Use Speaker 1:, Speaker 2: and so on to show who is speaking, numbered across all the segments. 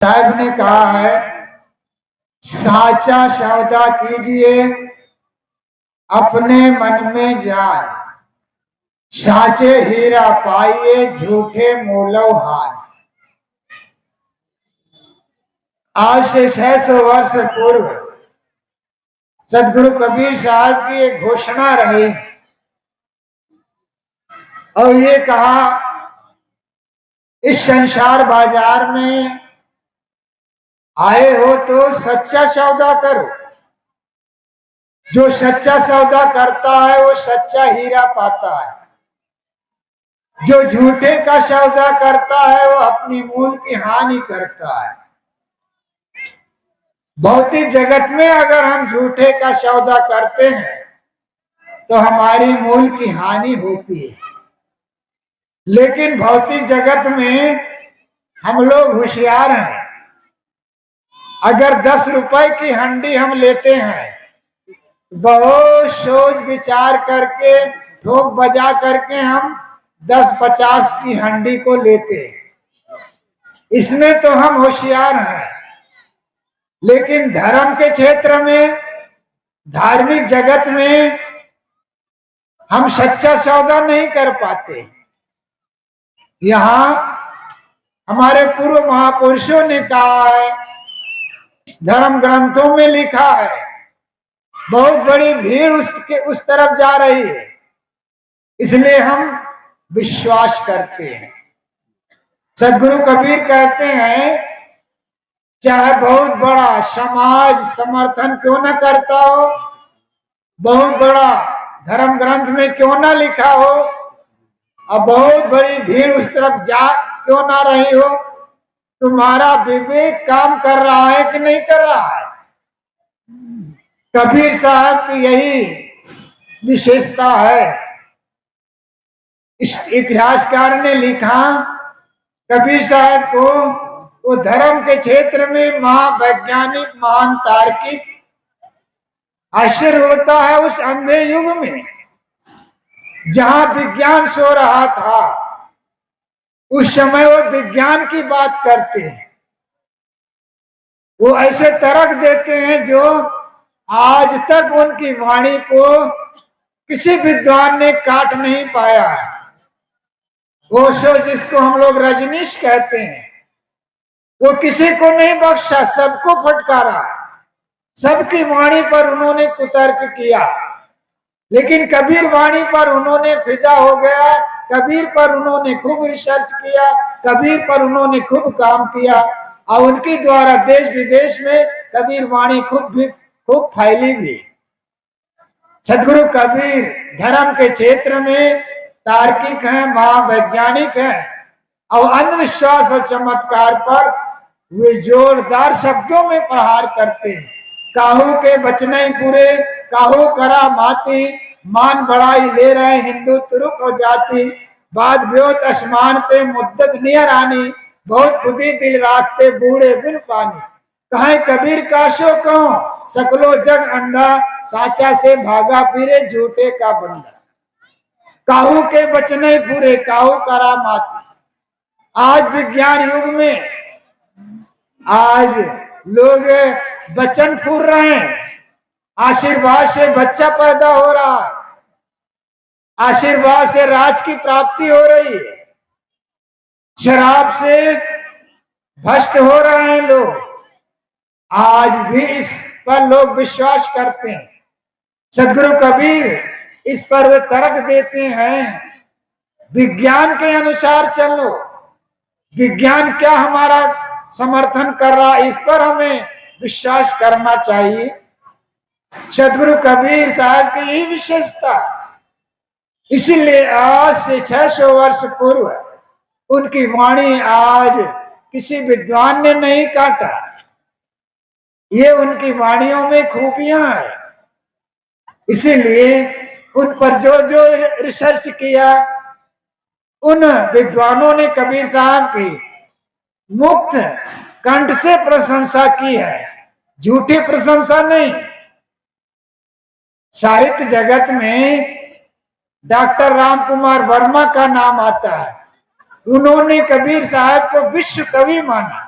Speaker 1: साहब ने कहा है, साचा सौदा कीजिए अपने मन में जान, साचे हीरा पाइए झूठे मोलो हार। आज से 600 वर्ष पूर्व सदगुरु कबीर साहब की एक घोषणा रही और ये कहा, इस संसार बाजार में आए हो तो सच्चा सौदा करो। जो सच्चा सौदा करता है वो सच्चा हीरा पाता है। जो झूठे का सौदा करता है वो अपनी मूल की हानि करता है। भौतिक जगत में अगर हम झूठे का सौदा करते हैं तो हमारी मूल की हानि होती है, लेकिन भौतिक जगत में हम लोग होशियार हैं। अगर 10 रुपए की हंडी हम लेते हैं, बहुत सोच विचार करके ठोक बजा करके हम 10-50 की हंडी को लेते हैं। इसमें तो हम होशियार हैं, लेकिन धर्म के क्षेत्र में, धार्मिक जगत में हम सच्चा सौदा नहीं कर पाते। यहाँ हमारे पूर्व महापुरुषों ने कहा है, धर्म ग्रंथों में लिखा है, बहुत बड़ी भीड़ उस तरफ जा रही है, इसलिए हम विश्वास करते हैं। सदगुरु कबीर कहते हैं, चाहे बहुत बड़ा समाज समर्थन क्यों न करता हो, बहुत बड़ा धर्म ग्रंथ में क्यों ना लिखा हो, और बहुत बड़ी भीड़ उस तरफ जा क्यों ना रही हो, तुम्हारा विवेक काम कर रहा है कि नहीं कर रहा है। कबीर साहब की यही विशेषता है। इस इतिहासकार ने लिखा, कबीर साहब को वो धर्म के क्षेत्र में महावैज्ञानिक, महान तार्किक आश्चर्य होता है। उस अंधे युग में जहां विज्ञान सो रहा था, उस समय वो विज्ञान की बात करते हैं। वो ऐसे तर्क देते हैं जो आज तक उनकी वाणी को किसी विद्वान ने काट नहीं पाया है। ओशो, जिसको हम लोग रजनीश कहते हैं, वो किसी को नहीं बख्शा, सबको फटकारा, सबकी वाणी पर उन्होंने कुतर्क किया, लेकिन कबीर वाणी पर उन्होंने फिदा हो गया। कबीर पर उन्होंने खूब रिसर्च किया, कबीर पर उन्होंने खूब काम किया, और उनके द्वारा देश विदेश में कबीर वाणी खूब फैली भी। सदगुरु कबीर धर्म के क्षेत्र में तार्किक हैं, महावैज्ञानिक हैं, और अंधविश्वास और चमत्कार पर वे जोरदार शब्दों में प्रहार करते हैं। काहू के बचने पूरे, काहू करा माती, मान बढ़ाई ले रहे हिंदू तुरुक और जाति, बाद ब्योत आसमान पे मुद्दत नियर आनी, बहुत खुदी दिल राखते बूढ़े बिन पानी। कहे कबीर काशो कहो सकलो जग अंधा, साचा से भागा फिरे झूठे का बंदा। काहू के बचने पूरे, काहू करा माती। आज विज्ञान युग में आज लोग बचन फूर रहे हैं, आशीर्वाद से बच्चा पैदा हो रहा है, आशीर्वाद से राज की प्राप्ति हो रही है, शराब से भ्रष्ट हो रहे हैं लोग। आज भी इस पर लोग विश्वास करते हैं। सदगुरु कबीर इस पर वे तर्क देते हैं, विज्ञान के अनुसार चलो। विज्ञान क्या हमारा समर्थन कर रहा है, इस पर हमें विश्वास करना चाहिए। सदगुरु कबीर साहब की यही विशेषता, इसीलिए आज से 600 वर्ष पूर्व उनकी वाणी आज किसी विद्वान ने नहीं काटा। ये उनकी वाणियों में खूबियां हैं, इसीलिए उन पर जो जो रिसर्च किया, उन विद्वानों ने कबीर साहब की मुक्त कंठ से प्रशंसा की है, झूठी प्रशंसा नहीं। साहित्य जगत में डॉक्टर राम कुमार वर्मा का नाम आता है। उन्होंने कबीर साहब को विश्व कवि माना।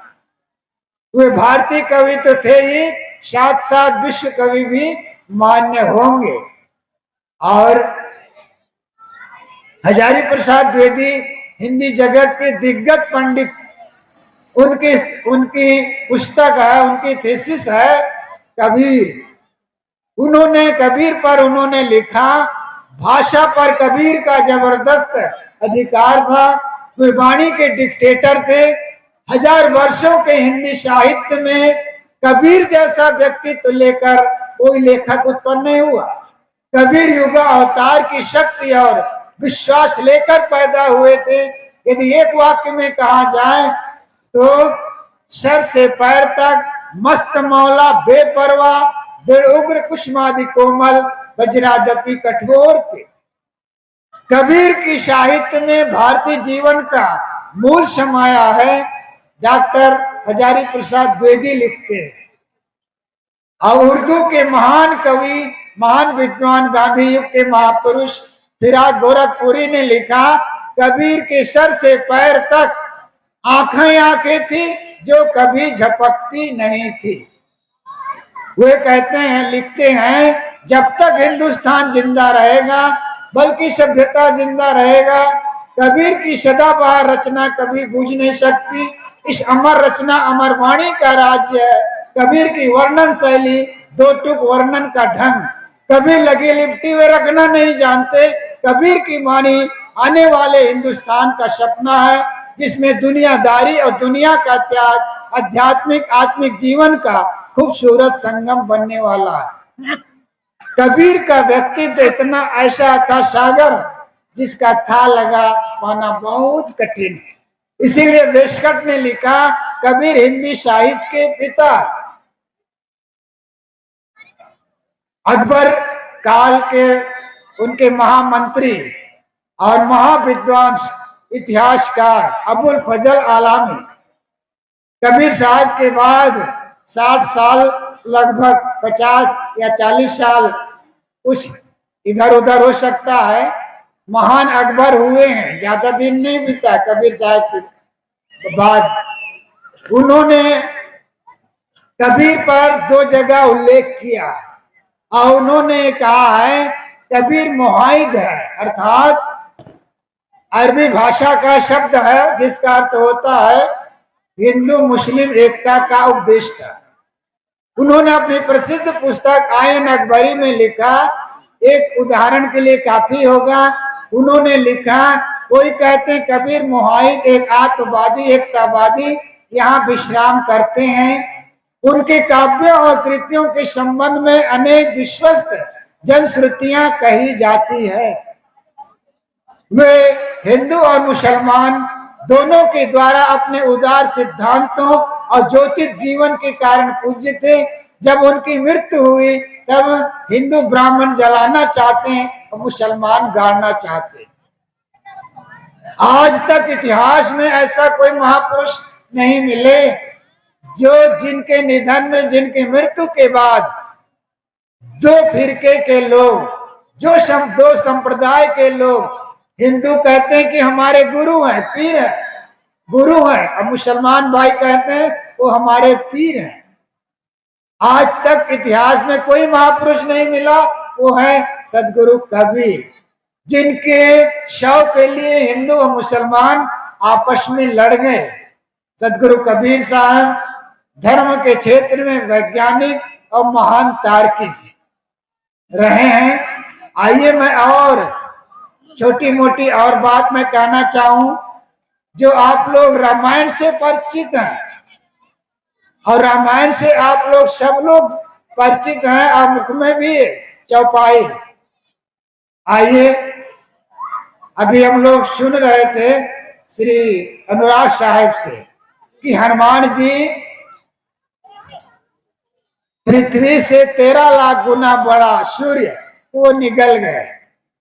Speaker 1: वे भारतीय कवि तो थे ही, साथ साथ विश्व कवि भी मान्य होंगे। और हजारी प्रसाद द्विवेदी हिंदी जगत के दिग्गज पंडित, उनकी उनकी पुस्तक है, उनकी थीसिस है कबीर। उन्होंने कबीर पर उन्होंने लिखा, भाषा पर कबीर का जबरदस्त अधिकार था। वे वाणी के डिक्टेटर थे। 1000 वर्षों के हिंदी साहित्य में कबीर जैसा व्यक्तित्व लेकर कोई लेखक उत्पन्न नहीं हुआ। कबीर युग अवतार की शक्ति और विश्वास लेकर पैदा हुए थे। यदि एक वाक्य में कहा जाए तो सर से पैर तक मस्त मौला बेपरवाह, दृढ़ उग्र कुसुमादि कोमल, वज्रादपि कठोर थे। कबीर की साहित्य में भारतीय जीवन का मूल समाया है, डॉक्टर हजारी प्रसाद द्विवेदी लिखते हैं। और उर्दू के महान कवि, महान विद्वान, गांधी युग के महापुरुष फिराक गोरखपुरी ने लिखा, कबीर के सर से पैर तक आंखें आंखें थी जो कभी झपकती नहीं थी। वे कहते हैं, लिखते हैं, जब तक हिंदुस्तान जिंदा रहेगा, बल्कि सभ्यता जिंदा रहेगा, कबीर की सदाबहार रचना कभी बूझ नहीं सकती। इस अमर रचना अमर वाणी का राज्य है। कबीर की वर्णन शैली, दो टूक वर्णन का ढंग, कबीर लगी लिपटी वे रखना नहीं जानते। कबीर की वाणी आने वाले हिंदुस्तान का सपना है, जिसमें दुनियादारी और दुनिया का त्याग, आध्यात्मिक आत्मिक जीवन का खूबसूरत संगम बनने वाला है। कबीर का व्यक्तित्व इतना ऐसा था, सागर जिसका था लगा पाना बहुत कठिन है। इसीलिए वेस्टकट ने लिखा, कबीर हिंदी साहित्य के पिता। अकबर काल के उनके महामंत्री और महाविद्वान इतिहासकार अबुल फजल आलामी कबीर साहब के बाद 60 साल, लगभग 50 या 40 साल, कुछ इधर उधर हो सकता है, महान अकबर हुए हैं। ज्यादा दिन नहीं बीता कबीर साहब के बाद। उन्होंने कबीर पर 2 जगह उल्लेख किया और उन्होंने कहा है, कबीर मुहाइद है, अर्थात अरबी भाषा का शब्द है जिसका अर्थ होता है हिंदू मुस्लिम एकता का उपदेष्टा। उन्होंने अपनी प्रसिद्ध पुस्तक आयन अकबरी में लिखा, एक उदाहरण के लिए काफी होगा। उन्होंने लिखा, कोई कहते हैं कबीर मुहाइद एक आत्मवादी एकतावादी यहाँ विश्राम करते हैं। उनके काव्यों और कृतियों के संबंध में अनेक विश्वस्त जनश्रुतियां कही जाती है। वे हिंदू और मुसलमान दोनों के द्वारा अपने उदार सिद्धांतों और ज्योतिष जीवन के कारण पूज्य थे। जब उनकी मृत्यु हुई तब हिंदू ब्राह्मण जलाना चाहते हैं और मुसलमान गाड़ना चाहते हैं। आज तक इतिहास में ऐसा कोई महापुरुष नहीं मिले जो जिनके निधन में, जिनकी मृत्यु के बाद 2 फिरके के लोग, जो 2 संप्रदाय के लोग, हिंदू कहते हैं कि हमारे गुरु हैं, पीर हैं, गुरु हैं, और मुसलमान भाई कहते हैं वो हमारे पीर हैं। आज तक इतिहास में कोई महापुरुष नहीं मिला, वो है सदगुरु कबीर, जिनके शव के लिए हिंदू और मुसलमान आपस में लड़ गए। सदगुरु कबीर साहब धर्म के क्षेत्र में वैज्ञानिक और महान तार्किक रहे हैं। आइए मैं और छोटी मोटी और बात मैं कहना चाहूं, जो आप लोग रामायण से परिचित हैं और रामायण से आप लोग सब लोग परिचित हैं और मुख में भी चौपाई। आइए, अभी हम लोग सुन रहे थे श्री अनुराग साहब से कि हनुमान जी पृथ्वी से 13 लाख गुना बड़ा सूर्य वो निगल गए।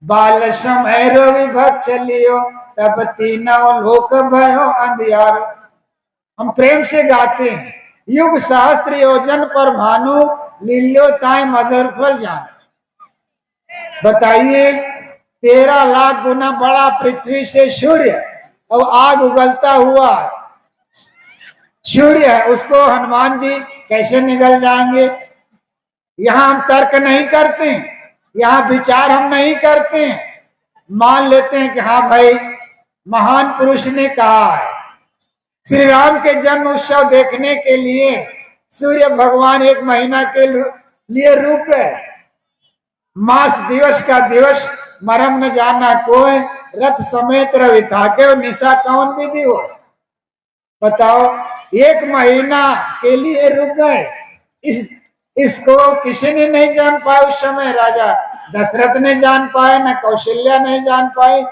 Speaker 1: बाल समैरो विभक्त चलियो तब तीनों लोक भयो अंधियारो। हम प्रेम से गाते हैं, युग सहस्त्र योजन पर भानु लील्यो ताय मधुर फल जाने। बताइए, 13 लाख गुना बड़ा पृथ्वी से सूर्य और आग उगलता हुआ सूर्य है, उसको हनुमान जी कैसे निगल जाएंगे। यहाँ हम तर्क नहीं करते हैं, यहाँ विचार हम नहीं करते हैं, मान लेते हैं कि हाँ भाई महान पुरुष ने कहा है। श्री राम के जन्म उत्सव देखने के लिए सूर्य भगवान 1 महीना के लिए रुक गए। मास दिवस का दिवस मरम न जाना कोई, रथ समेत रवि थाके निशा कौन विधि हो। बताओ 1 महीना के लिए रुक गए। इसको किसी ने नहीं जान पाया उस समय। राजा दशरथ ने जान पाए, न कौशल्या नहीं जान पाए।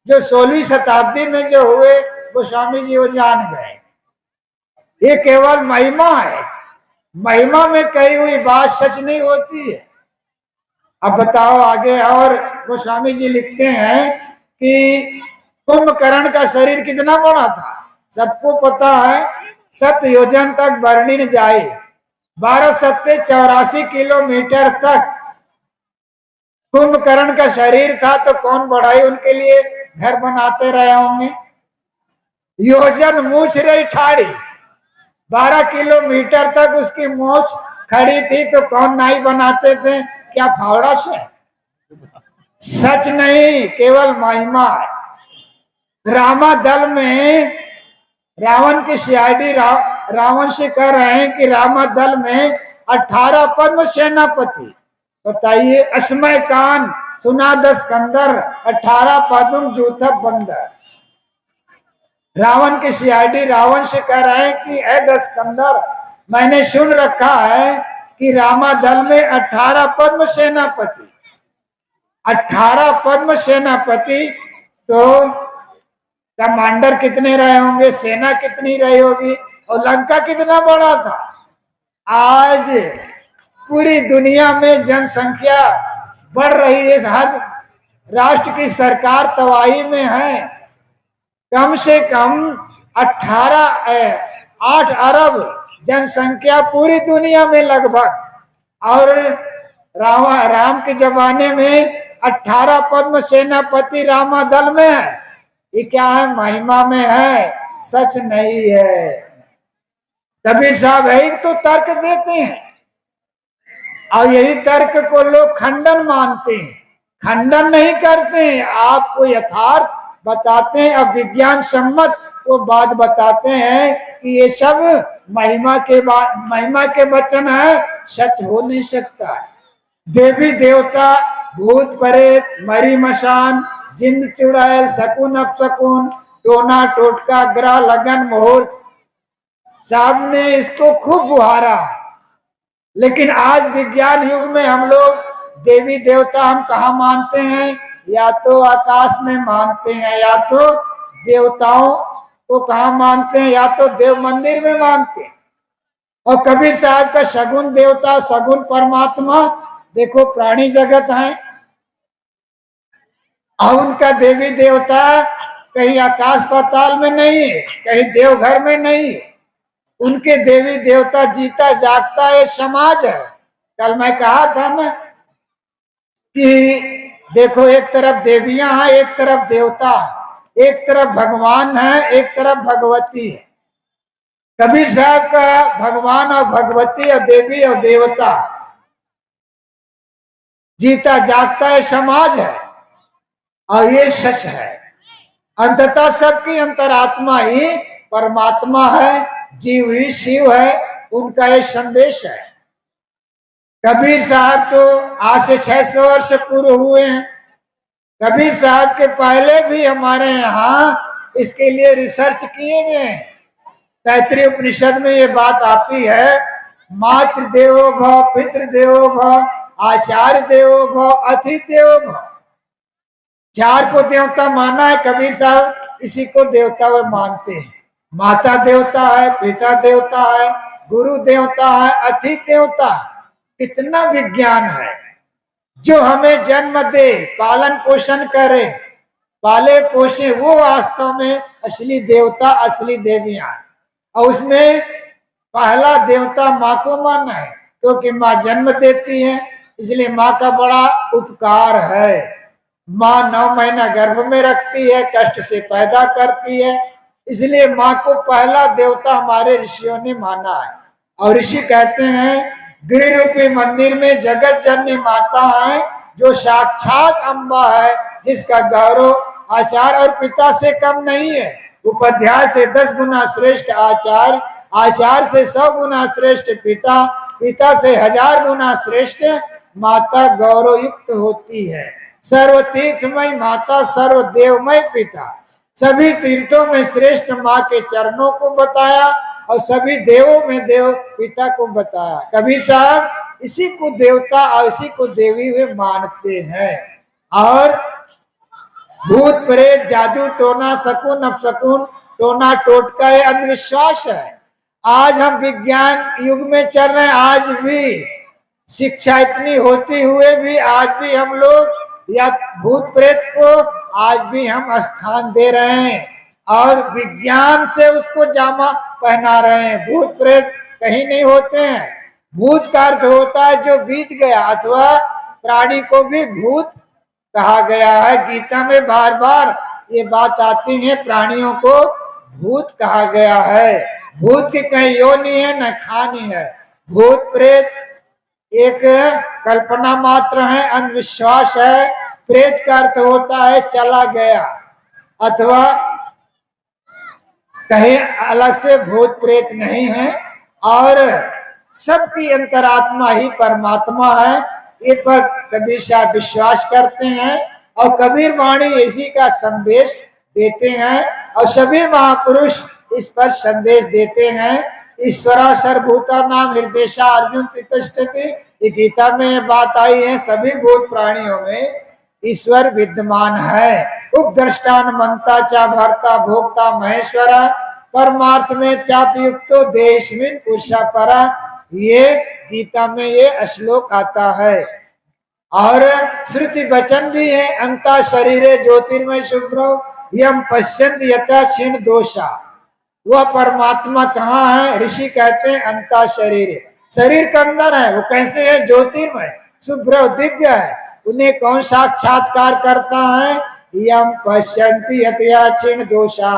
Speaker 1: जो 16वीं शताब्दी में जो हुए गोस्वामी जी वो जान गए। ये केवल महिमा है, महिमा में कही हुई बात सच नहीं होती है। अब बताओ आगे। और गोस्वामी जी लिखते हैं कि कुंभकर्ण का शरीर कितना बड़ा था, सबको पता है। 7 योजन तक वर्णी न जाए, 12 सत्ते 84 किलोमीटर तक कुंभकर्ण का शरीर था। तो कौन बढ़ाई उनके लिए घर बनाते रहे होंगे। योजन मूछ रही ठाड़ी, 12 किलोमीटर तक उसकी मूछ खड़ी थी। तो कौन नाई बनाते थे, क्या फावड़ा से। सच नहीं, केवल महिमा है। रामा दल में रावण की सीआईडी रावण से कह रहे हैं कि रामा दल में 18 पद्म सेनापति। बताइए, असमय कान सुना 10 कंदर, 18 पद्म जूथा बंदर। रावण की सीआईडी रावण से कह रहे हैं कि 10 कंदर, मैंने सुन रखा है कि रामा दल में 18 पद्म सेनापति। 18 पद्म सेनापति, तो कमांडर कितने रहे होंगे, सेना कितनी रही होगी, और लंका कितना बड़ा था। आज पूरी दुनिया में जनसंख्या बढ़ रही है, हर राष्ट्र की सरकार तबाही में है। कम से कम 8 अरब जनसंख्या पूरी दुनिया में लगभग। और राम के जमाने में 18 पद्म सेनापति रामा दल में है। ये क्या है, महिमा में है, सच नहीं है। कबीर साहब यही तो तर्क देते हैं, और यही तर्क को लोग खंडन मानते हैं। खंडन नहीं करते हैं, आपको यथार्थ बताते हैं। अब विज्ञान सम्मत वो बात बताते हैं कि ये सब महिमा के वचन है, सच हो नहीं सकता। देवी देवता, भूत प्रेत, मरी मशान, जिंद चुड़ैल, शकुन अपशकुन, टोना टोटका, ग्रह लगन मुहूर्त, साहब ने इसको खूब बुहारा। लेकिन आज विज्ञान युग में हम लोग देवी देवता हम कहाँ मानते हैं, या तो आकाश में मानते हैं, या तो देवताओं को कहाँ मानते हैं, या तो देव मंदिर में मानते हैं। और कबीर साहब का सगुन देवता, सगुन परमात्मा, देखो प्राणी जगत है, और उनका देवी देवता कहीं आकाश पाताल में नहीं है, कहीं देवघर में नहीं है। उनके देवी देवता जीता जागता ये समाज है। कल मैं कहा था ना कि देखो, एक तरफ देवियां हैं, एक तरफ देवता है, एक तरफ भगवान है, एक तरफ भगवती है। कबीर साहब का भगवान और भगवती और देवी और देवता जीता जागता है समाज है, और ये सच है। अंततः सबकी अंतरात्मा ही परमात्मा है, जीव ही शिव है, उनका ये संदेश है। कबीर साहब तो आज से 600 वर्ष पूर्व हुए हैं। कबीर साहब के पहले भी हमारे यहाँ इसके लिए रिसर्च किए गए। तैत्रीय उपनिषद में ये बात आती है, मातृ देवो भव, पितृ देवो भव, आचार्य देवो भव, अतिथि देवो भव। 4 को देवता माना है कबीर साहब, इसी को देवता वे मानते हैं। माता देवता है, पिता देवता है, गुरु देवता है, अतिथि देवता। कितना विज्ञान है। जो हमें जन्म दे, पालन पोषण करे, पाले पोषे, वो वास्तव में असली देवता, असली देवियां। और उसमें पहला देवता माँ को माना है, क्योंकि माँ जन्म देती है, इसलिए माँ का बड़ा उपकार है। माँ 9 महीना गर्भ में रखती है, कष्ट से पैदा करती है, इसलिए माँ को पहला देवता हमारे ऋषियों ने माना है। और ऋषि कहते हैं गृह रूपी मंदिर में जगत जननी माता है, जो साक्षात अम्बा है, जिसका गौरव आचार और पिता से कम नहीं है। उपाध्याय से 10 गुना श्रेष्ठ आचार, आचार से 100 गुना श्रेष्ठ पिता, पिता से 1000 गुना श्रेष्ठ माता गौरव युक्त होती है। सर्व तीर्थमय माता, सर्व देवमय पिता। सभी तीर्थों में श्रेष्ठ माँ के चरणों को बताया और सभी देवों में देव पिता को बताया। कभी साहब इसी को देवता और इसी को देवी वे मानते हैं। और भूत प्रेत जादू टोना शकुन अपशकुन टोना टोटका ये अंधविश्वास है। आज हम विज्ञान युग में चल रहे हैं। आज भी शिक्षा इतनी होती हुए भी आज भी हम लोग या भूत प्रेत को आज भी हम स्थान दे रहे हैं और विज्ञान से उसको जामा पहना रहे हैं। भूत प्रेत कहीं नहीं होते हैं। भूत का अर्थ होता है जो बीत गया, अथवा प्राणी को भी भूत कहा गया है। गीता में बार बार ये बात आती है, प्राणियों को भूत कहा गया है। भूत की कहीं योनि है न खानी है। भूत प्रेत एक कल्पना मात्र है, अंधविश्वास है। प्रेत का अर्थ होता है चला गया, अथवा कहीं अलग से भूत प्रेत नहीं है। और सबकी अंतरात्मा ही परमात्मा है, ये पर कबीर साहब विश्वास करते हैं और कबीर वाणी इसी का संदेश देते हैं और सभी महापुरुष इस पर संदेश देते हैं। ईश्वरा सर्वभूता नाम हृदयशा अर्जुन तिष्ठति, ये गीता में बात आई है। सभी भूत प्राणियों में ईश्वर विद्यमान है। उपद्रष्टान मनता चा भरता भोक्ता महेश्वरा, परमार्थ में चापयुक्तो देशविन पुरुषा परा, ये गीता में ये श्लोक आता है। और श्रुति वचन भी है, अंता शरीरे ज्योतिर्मय शुभ्रो यम पश्यंत यथा क्षीण दोषा। वह परमात्मा कहाँ है? ऋषि कहते हैं अंता शरीर, शरीर के अंदर है। वो कैसे है? ज्योतिर्मय शुभ्र दिव्य है। उन्हें कौन साक्षात्कार करता है? यम पश्यंती यतया क्षीण दोषा,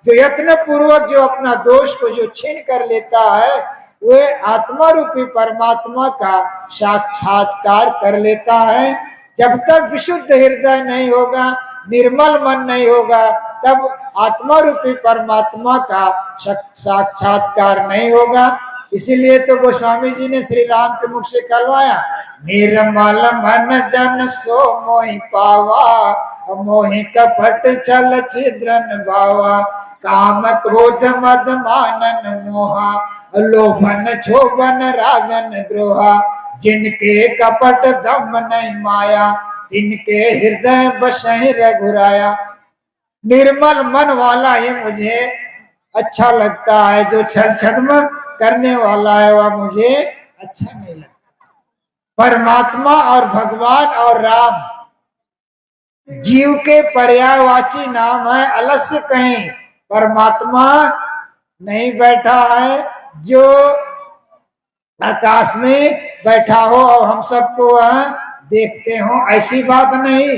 Speaker 1: जो यत्न पूर्वक जो अपना दोष को जो छीन कर लेता है, वे आत्मा रूपी परमात्मा का साक्षात्कार कर लेता है। जब तक विशुद्ध हृदय नहीं होगा, निर्मल मन नहीं होगा, तब आत्मा रूपी परमात्मा का साक्षात्कार नहीं होगा। इसीलिए तो गोस्वामी जी ने श्री राम के मुख से कहलवाया, निर्मल मन जन सो मोहि पावा, मोहि कपट छल छिद्रन भावा, काम क्रोध मद मानन मोहा, लोभन क्षोभन रागन द्रोहा, जिनके कपट दम नहीं माया, इनके हृदय बसहि रघुराया। निर्मल मन वाला ही मुझे अच्छा लगता है, जो छल छद्म करने वाला है वह मुझे अच्छा नहीं लगता। परमात्मा और भगवान और राम जीव के पर्यायवाची नाम है। अलग से कहीं परमात्मा नहीं बैठा है जो आकाश में बैठा हो और हम सबको वह देखते हो, ऐसी बात नहीं।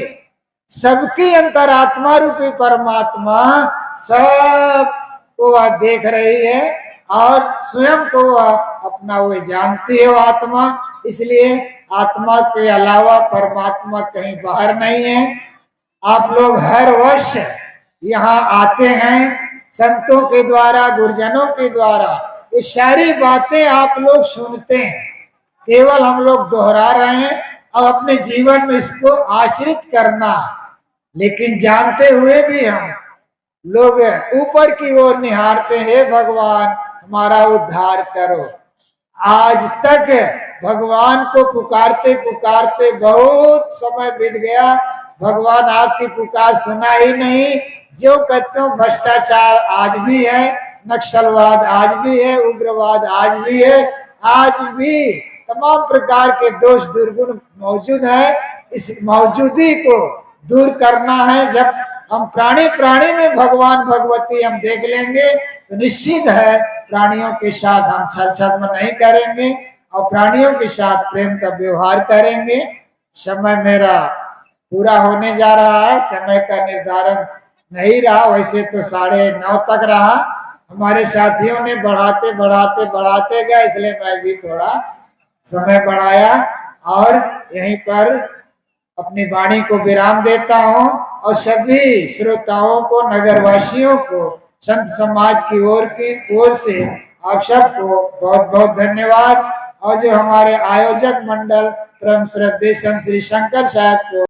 Speaker 1: सबकी अंतरात्मा रूपी परमात्मा सबको वह देख रही है और स्वयं को वह अपना वो जानती है वो आत्मा। इसलिए आत्मा के अलावा परमात्मा कहीं बाहर नहीं है। आप लोग हर वर्ष यहाँ आते हैं संतों के द्वारा, गुरुजनों के द्वारा, ये सारी बातें आप लोग सुनते हैं। केवल हम लोग दोहरा रहे हैं और अपने जीवन में इसको आश्रित करना, लेकिन जानते हुए भी हम लोग ऊपर की ओर निहारते हैं, भगवान हमारा उद्धार करो। आज तक भगवान को पुकारते पुकारते बहुत समय बीत गया, भगवान आपकी पुकार सुना ही नहीं। जो कहते हो भ्रष्टाचार आज भी है, नक्सलवाद आज भी है, उग्रवाद आज भी है, आज भी तमाम प्रकार के दोष दुर्गुण मौजूद है। इस मौजूदी को दूर करना है। जब हम प्राणी प्राणी में भगवान भगवती हम देख लेंगे तो निश्चित है प्राणियों के साथ हम छल छद्म नहीं करेंगे और प्राणियों के साथ प्रेम का व्यवहार करेंगे। समय मेरा पूरा होने जा रहा है, समय का निर्धारण नहीं रहा, वैसे तो 9:30 तक रहा। हमारे साथियों ने बढ़ाते बढ़ाते बढ़ाते गए, इसलिए मैं भी थोड़ा समय बढ़ाया और यहीं पर अपनी वाणी को विराम देता हूं। और सभी श्रोताओं को, नगरवासियों को, संत समाज की ओर से आप सबको बहुत बहुत धन्यवाद। और जो हमारे आयोजक मंडल परम श्रद्धेय संत श्री शंकर साहब को